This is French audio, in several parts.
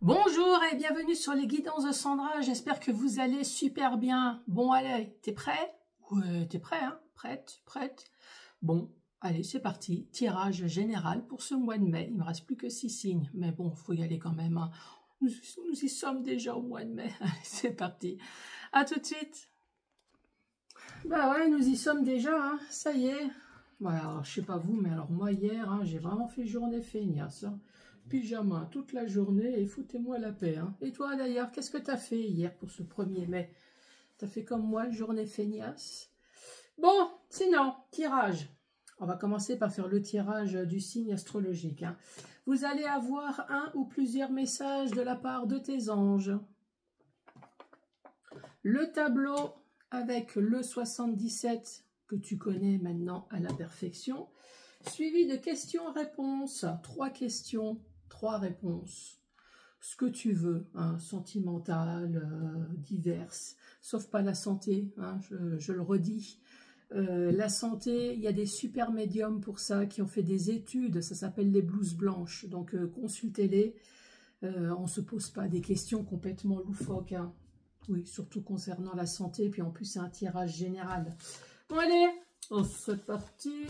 Bonjour et bienvenue sur les guidances de Sandra, j'espère que vous allez super bien. Bon allez, t'es prêt? Ouais, t'es prêt hein? Prête? Bon, allez c'est parti, tirage général pour ce mois de mai, il me reste plus que 6 signes, mais bon, faut y aller quand même. Hein. Nous y sommes déjà au mois de mai, allez c'est parti, à tout de suite. Bah ouais, nous y sommes déjà, hein. Ça y est. Voilà, alors, je sais pas vous, mais alors moi hier, hein, j'ai vraiment fait journée feignasse. Hein. Pyjama toute la journée et foutez-moi la paix. Hein. Et toi d'ailleurs, qu'est-ce que t'as fait hier pour ce 1er mai? T'as fait comme moi, journée feignasse? Bon, sinon, tirage. On va commencer par faire le tirage du signe astrologique. Hein. Vous allez avoir un ou plusieurs messages de la part de tes anges. Le tableau avec le 77 que tu connais maintenant à la perfection, suivi de questions-réponses. 3 questions, 3 réponses. Ce que tu veux, hein, sentimentales, diverses, sauf pas la santé, hein, je le redis. La santé, il y a des super médiums pour ça, qui ont fait des études, ça s'appelle les blouses blanches, donc consultez-les. On ne se pose pas des questions complètement loufoques, hein. Oui, surtout concernant la santé, puis en plus c'est un tirage général. Bon allez, c'est parti.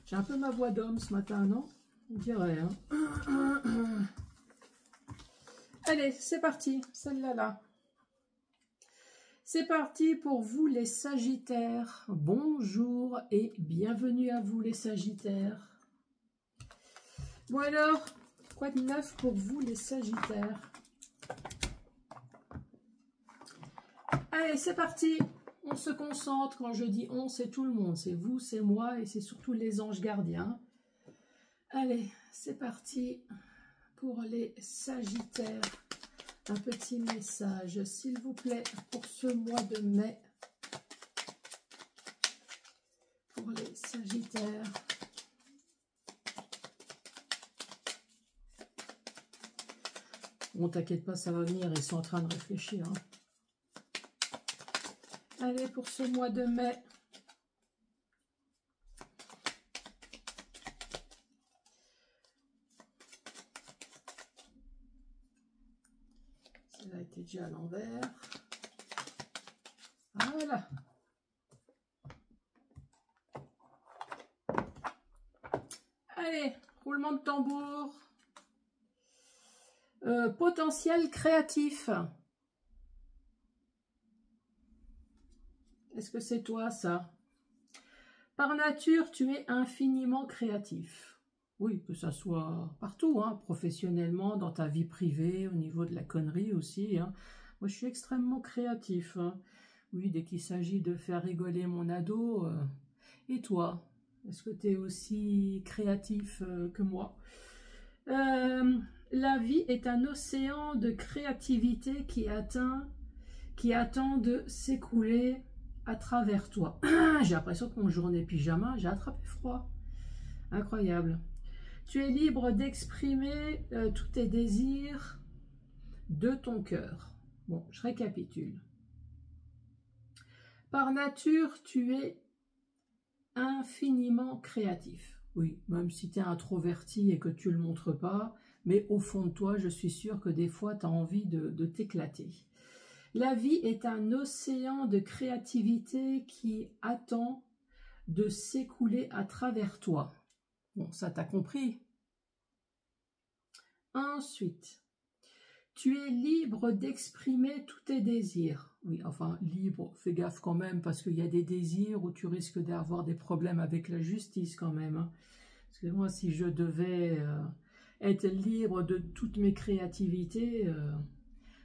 J'ai un peu ma voix d'homme ce matin, non? On dirait, hein. Allez, c'est parti, celle-là, là. C'est parti pour vous les Sagittaires. Bonjour et bienvenue à vous les Sagittaires. Bon alors, quoi de neuf pour vous les Sagittaires? Allez, c'est parti. On se concentre. Quand je dis on, c'est tout le monde. C'est vous, c'est moi et c'est surtout les anges gardiens. Allez, c'est parti pour les Sagittaires. Un petit message, s'il vous plaît, pour ce mois de mai. Pour les Sagittaires. Bon, t'inquiète pas, ça va venir. Ils sont en train de réfléchir. Hein. Allez, pour ce mois de mai. Celle-là était déjà à l'envers. Voilà. Allez, roulement de tambour. Potentiel créatif. Est-ce que c'est toi, ça? Par nature, tu es infiniment créatif. Oui, que ça soit partout, hein, professionnellement, dans ta vie privée, au niveau de la connerie aussi. Hein. Moi, je suis extrêmement créatif. Hein. Oui, dès qu'il s'agit de faire rigoler mon ado. Et toi? Est-ce que tu es aussi créatif que moi? La vie est un océan de créativité qui attend de s'écouler à travers toi. J'ai l'impression que mon journée pyjama, j'ai attrapé froid. Incroyable. Tu es libre d'exprimer tous tes désirs de ton cœur. Bon, je récapitule. Par nature, tu es infiniment créatif. Oui, même si tu es introverti et que tu ne le montres pas, mais au fond de toi, je suis sûre que des fois, tu as envie de t'éclater. La vie est un océan de créativité qui attend de s'écouler à travers toi. Bon, ça t'as compris. Ensuite, tu es libre d'exprimer tous tes désirs. Oui, enfin, libre, fais gaffe quand même, parce qu'il y a des désirs où tu risques d'avoir des problèmes avec la justice quand même. Hein. Parce que moi, si je devais être libre de toutes mes créativités...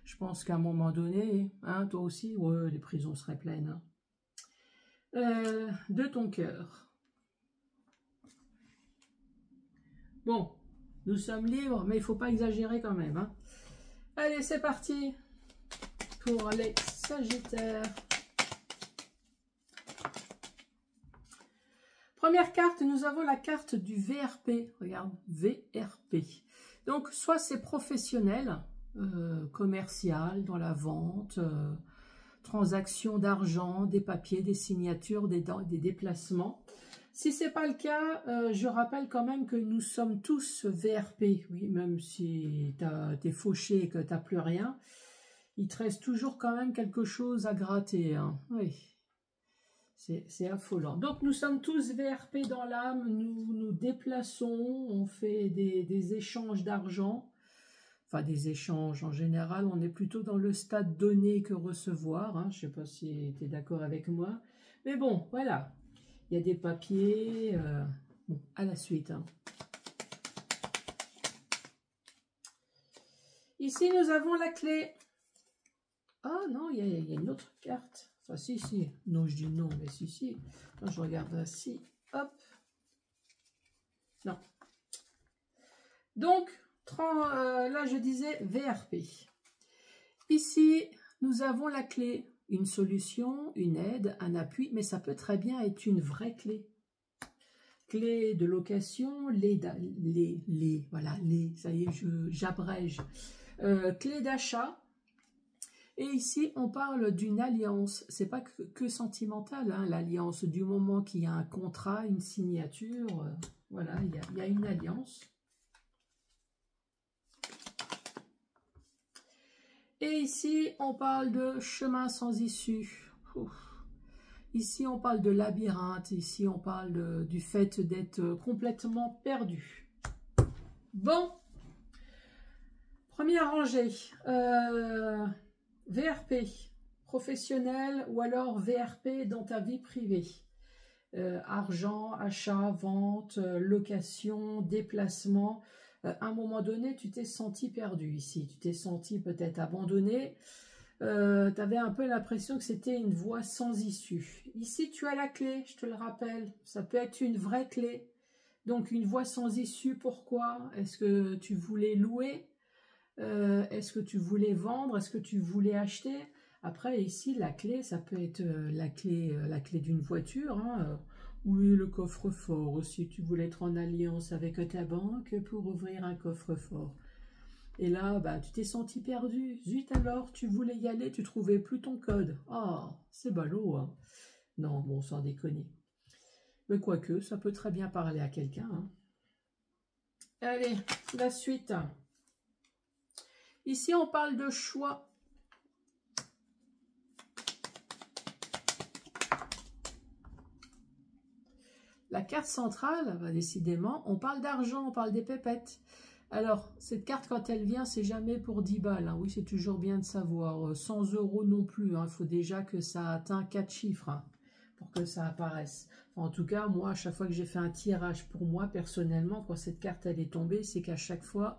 je pense qu'à un moment donné, hein, toi aussi, ouais, les prisons seraient pleines. De ton cœur. Bon, nous sommes libres, mais il ne faut pas exagérer quand même. Hein. Allez, c'est parti pour les Sagittaires. Première carte, nous avons la carte du VRP. Regarde, VRP. Donc, soit c'est professionnel, commercial, dans la vente, transactions d'argent, des papiers, des signatures, des déplacements. Si ce n'est pas le cas, je rappelle quand même que nous sommes tous VRP. Oui, même si tu es fauché et que tu n'as plus rien, il te reste toujours quand même quelque chose à gratter. Hein. Oui, c'est affolant. Donc nous sommes tous VRP dans l'âme, nous nous déplaçons, on fait des échanges d'argent. Enfin, des échanges en général, on est plutôt dans le stade donner que recevoir. Hein. Je ne sais pas si tu es d'accord avec moi. Mais bon, voilà. Il y a des papiers. Bon, à la suite. Hein. Ici, nous avons la clé. Ah non, il y a une autre carte. Enfin, si. Non, je dis non, mais si. Quand je regarde ici, hop. Non. Donc, là, je disais VRP. Ici, nous avons la clé. Une solution, une aide, un appui, mais ça peut très bien être une vraie clé. Clé de location, voilà, ça y est, j'abrège. Clé d'achat. Et ici, on parle d'une alliance. C'est pas que sentimental, hein, l'alliance. Du moment qu'il y a un contrat, une signature, voilà, il y a une alliance. Et ici, on parle de chemin sans issue. Ouf. Ici, on parle de labyrinthe. Ici, on parle du fait d'être complètement perdu. Bon. Première rangée. VRP, professionnel ou alors VRP dans ta vie privée. Argent, achat, vente, location, déplacement. À un moment donné, tu t'es senti perdu ici. Tu t'es senti peut-être abandonné. Tu avais un peu l'impression que c'était une voie sans issue. Ici, tu as la clé, je te le rappelle. Ça peut être une vraie clé. Donc, une voie sans issue, pourquoi? Est-ce que tu voulais louer? Est-ce que tu voulais vendre? Est-ce que tu voulais acheter? Après, ici, la clé, ça peut être la clé d'une voiture. Hein. Oui, le coffre-fort aussi. Tu voulais être en alliance avec ta banque pour ouvrir un coffre-fort. Et là, bah, tu t'es senti perdu. Zut alors, tu voulais y aller, tu trouvais plus ton code. Oh, c'est ballot. Hein. Non, bon, sans déconner. Mais quoique, ça peut très bien parler à quelqu'un. Hein. Allez, la suite. Ici, on parle de choix. La carte centrale, bah, décidément, on parle d'argent, on parle des pépettes. Alors, cette carte, quand elle vient, c'est jamais pour 10 balles. Hein. Oui, c'est toujours bien de savoir. 100 € non plus. Il faut déjà que ça atteint 4 chiffres hein, pour que ça apparaisse. Enfin, en tout cas, moi, à chaque fois que j'ai fait un tirage pour moi, personnellement, quand cette carte elle est tombée, c'est qu'à chaque fois,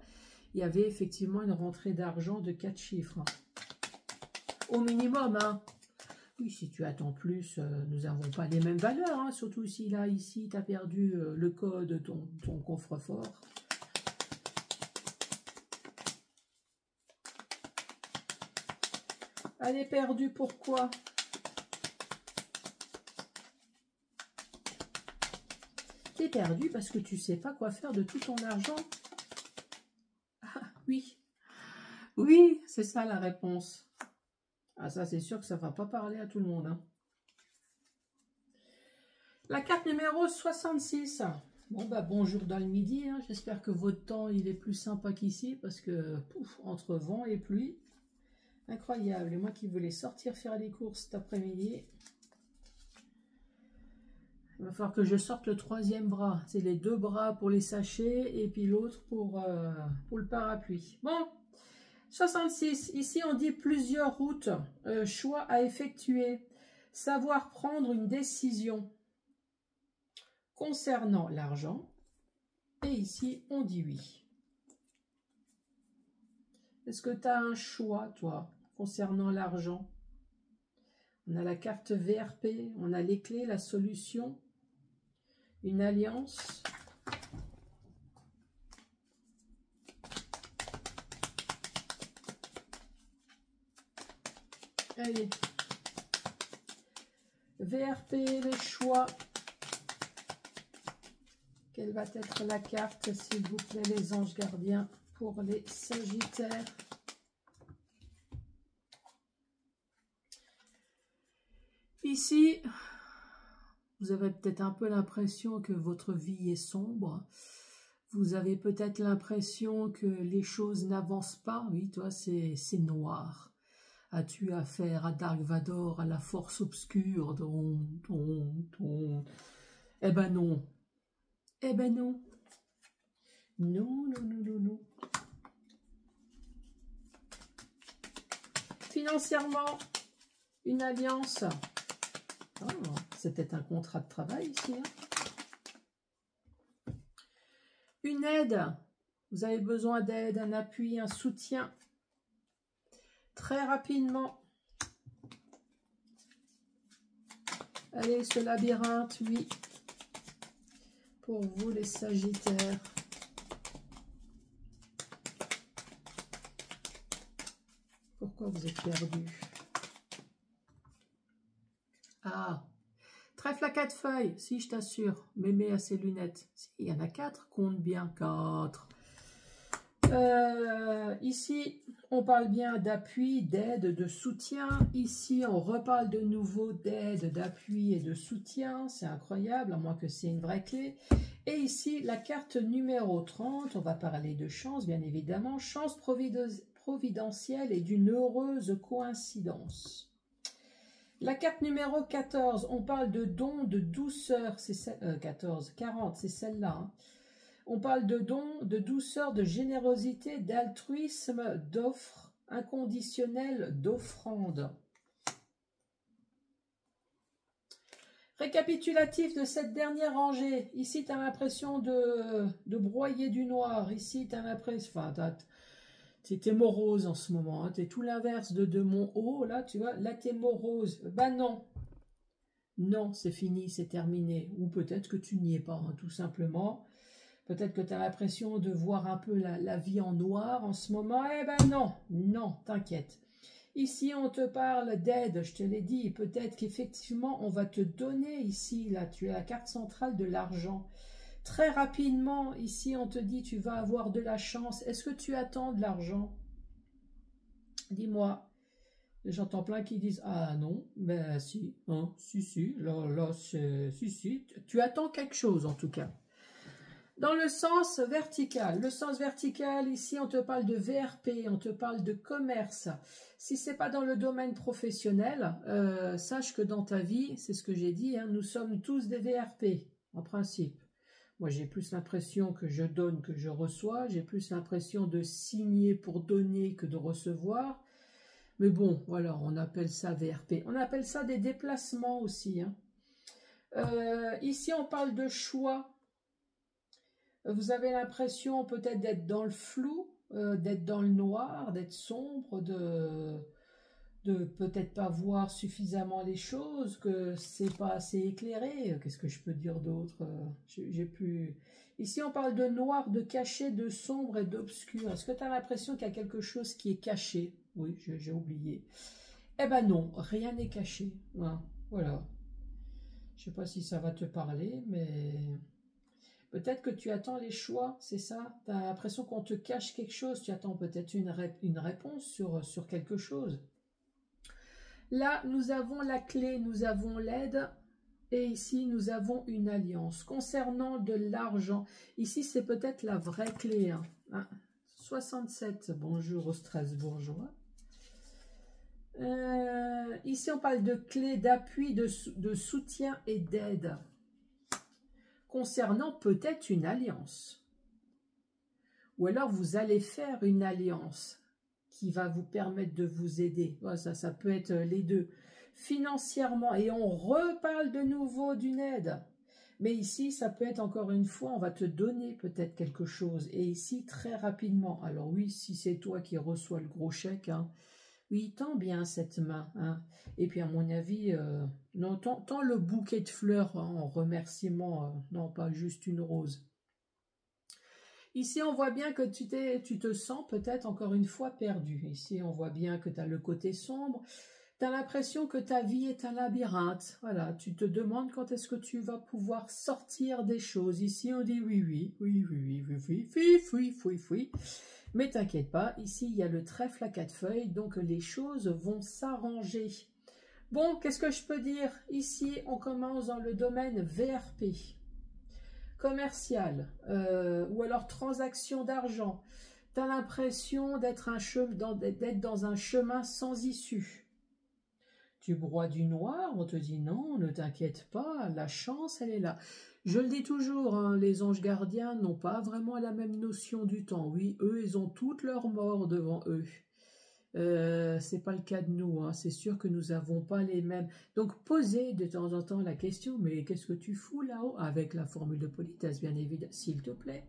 il y avait effectivement une rentrée d'argent de 4 chiffres. Hein. Au minimum, hein. Oui, si tu attends plus, nous n'avons pas les mêmes valeurs. Hein, surtout si là, ici, tu as perdu le code de ton coffre-fort. Elle est perdue, pourquoi? Tu es perdu parce que tu ne sais pas quoi faire de tout ton argent. Ah, oui. Oui, c'est ça la réponse. Ah, ça, c'est sûr que ça ne va pas parler à tout le monde. Hein. La carte numéro 66. Bon, bah, bonjour dans le midi. Hein. J'espère que votre temps, il est plus sympa qu'ici parce que, pouf, entre vent et pluie. Incroyable. Et moi qui voulais sortir faire les courses cet après-midi. Il va falloir que je sorte le troisième bras. C'est les 2 bras pour les sachets et puis l'autre pour le parapluie. Bon. 66, ici on dit plusieurs routes, choix à effectuer, savoir prendre une décision concernant l'argent, et ici on dit oui. Est-ce que tu as un choix, toi, concernant l'argent? On a la carte VRP, on a les clés, la solution, une alliance. Allez, VRP, le choix. Quelle va être la carte, s'il vous plaît, les anges gardiens, pour les Sagittaires? Ici, Vous avez peut-être un peu l'impression que votre vie est sombre. Vous avez peut-être l'impression que les choses n'avancent pas. Oui, toi, c'est noir. As-tu affaire à Dark Vador, à la force obscure? Eh ben non. Eh ben non. Non, non, non, non, non. Financièrement, une alliance. Oh, c'est peut-être un contrat de travail ici. Hein. Une aide. Vous avez besoin d'aide, un appui, un soutien. Très rapidement. Allez, ce labyrinthe, oui. Pour vous, les Sagittaires. Pourquoi vous êtes perdus? Ah, trèfle à 4 feuilles, si je t'assure. Mémé à ses lunettes. Si, il y en a 4, compte bien 4. Ici, on parle bien d'appui, d'aide, de soutien. Ici, on reparle de nouveau d'aide, d'appui et de soutien. C'est incroyable, à moins que c'est une vraie clé. Et ici, la carte numéro 30, on va parler de chance, bien évidemment. Chance providentielle et d'une heureuse coïncidence. La carte numéro 14, on parle de don, de douceur. C'est 40, c'est celle-là. Hein. On parle de don, de douceur, de générosité, d'altruisme, d'offre inconditionnelle, d'offrande. Récapitulatif de cette dernière rangée. Ici, tu as l'impression de broyer du noir. Ici, tu as l'impression... Enfin, tu es morose en ce moment. Hein. Tu es tout l'inverse de mon haut. Là, tu vois, là, tu es morose. Ben non. Non, c'est fini, c'est terminé. Ou peut-être que tu n'y es pas, hein, tout simplement. Peut-être que tu as l'impression de voir un peu la vie en noir en ce moment. Eh ben non, non, t'inquiète. Ici, on te parle d'aide, je te l'ai dit. Peut-être qu'effectivement, on va te donner ici, là, tu as la carte centrale de l'argent. Très rapidement, ici, on te dit, tu vas avoir de la chance. Est-ce que tu attends de l'argent? Dis-moi. J'entends plein qui disent, ah non, ben si, hein, si, là, si, tu attends quelque chose en tout cas. Dans le sens vertical, ici, on te parle de VRP, on te parle de commerce. Si ce n'est pas dans le domaine professionnel, sache que dans ta vie, c'est ce que j'ai dit, hein, nous sommes tous des VRP, en principe. Moi, j'ai plus l'impression que je donne que je reçois, j'ai plus l'impression de signer pour donner que de recevoir. Mais bon, voilà, on appelle ça VRP. On appelle ça des déplacements aussi. Hein. Ici, on parle de choix. Vous avez l'impression peut-être d'être dans le flou, d'être dans le noir, d'être sombre, de peut-être pas voir suffisamment les choses, que c'est pas assez éclairé. Qu'est-ce que je peux dire d'autre? J'ai plus... Ici, on parle de noir, de caché, de sombre et d'obscur. Est-ce que tu as l'impression qu'il y a quelque chose qui est caché? Oui, j'ai oublié. Eh ben non, rien n'est caché. Voilà. Je sais pas si ça va te parler, mais... Peut-être que tu attends les choix, c'est ça? Tu as l'impression qu'on te cache quelque chose, tu attends peut-être une réponse sur quelque chose. Là, nous avons la clé, nous avons l'aide, et ici, nous avons une alliance. Concernant de l'argent, ici, c'est peut-être la vraie clé. Hein. 67, bonjour aux Strasbourgeois. Ici, on parle de clé, d'appui, de soutien et d'aide. Concernant peut-être une alliance. Ou alors vous allez faire une alliance qui va vous permettre de vous aider. Ouais, ça peut être les deux. Financièrement, et on reparle de nouveau d'une aide. Mais ici, ça peut être encore une fois, on va te donner peut-être quelque chose. Et ici, très rapidement. Alors oui, si c'est toi qui reçois le gros chèque, hein, oui, tends bien cette main. Hein. Et puis, à mon avis, non, tends le bouquet de fleurs hein, en remerciement. Non, pas juste une rose. Ici, on voit bien que tu te sens peut-être encore une fois perdu. Ici, on voit bien que tu as le côté sombre. Tu as l'impression que ta vie est un labyrinthe. Voilà, tu te demandes quand est-ce que tu vas pouvoir sortir des choses. Ici, on dit oui. Mais t'inquiète pas, ici il y a le trèfle à 4 feuilles, donc les choses vont s'arranger. Bon, qu'est-ce que je peux dire? Ici, on commence dans le domaine VRP, commercial, ou alors transaction d'argent. Tu as l'impression d'être dans un chemin sans issue. Tu broies du noir, on te dit non, ne t'inquiète pas, la chance, elle est là. Je le dis toujours, hein, les anges gardiens n'ont pas vraiment la même notion du temps. Oui, eux, ils ont toute leur mort devant eux. C'est pas le cas de nous, hein. C'est sûr que nous n'avons pas les mêmes. Donc, posez de temps en temps la question, mais qu'est-ce que tu fous là-haut? Avec la formule de politesse, bien évidemment, s'il te plaît.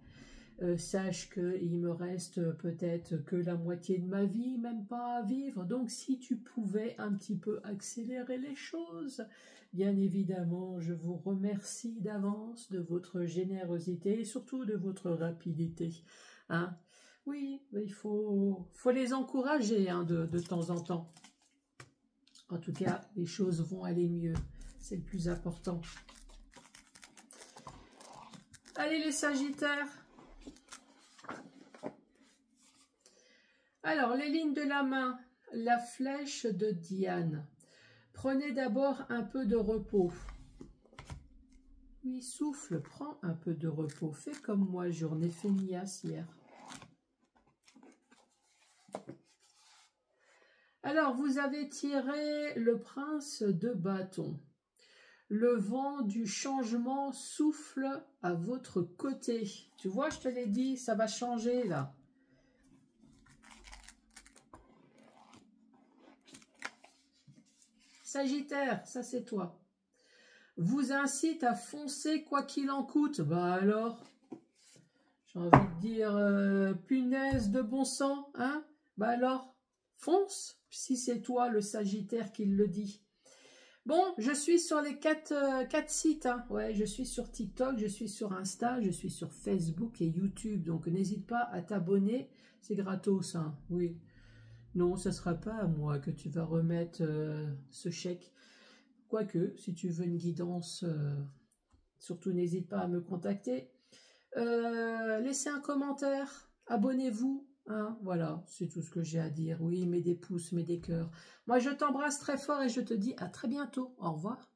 Sache qu'il me reste peut-être que la moitié de ma vie, même pas à vivre. Donc, si tu pouvais un petit peu accélérer les choses, bien évidemment, je vous remercie d'avance de votre générosité et surtout de votre rapidité. Hein? Oui, il faut les encourager, hein, de temps en temps. En tout cas, les choses vont aller mieux. C'est le plus important. Allez les Sagittaires. Alors, les lignes de la main, la flèche de Diane. Prenez d'abord un peu de repos. Oui, souffle, prends un peu de repos. Fais comme moi, journée feignasse hier. Alors, vous avez tiré le prince de bâton. Le vent du changement souffle à votre côté. Tu vois, je te l'ai dit, ça va changer là. Sagittaire, ça c'est toi. Vous incite à foncer quoi qu'il en coûte. Bah alors, j'ai envie de dire, punaise de bon sang, hein? Bah alors, fonce, si c'est toi le Sagittaire qui le dit. Bon, je suis sur les quatre sites, hein. Ouais, je suis sur TikTok, je suis sur Insta, je suis sur Facebook et YouTube. Donc, n'hésite pas à t'abonner, c'est gratos, hein. Oui. Non, ce ne sera pas à moi que tu vas remettre ce chèque. Quoique, si tu veux une guidance, surtout n'hésite pas à me contacter. Laissez un commentaire, abonnez-vous. Hein, voilà, c'est tout ce que j'ai à dire. Oui, mets des pouces, mets des cœurs. Moi, je t'embrasse très fort et je te dis à très bientôt. Au revoir.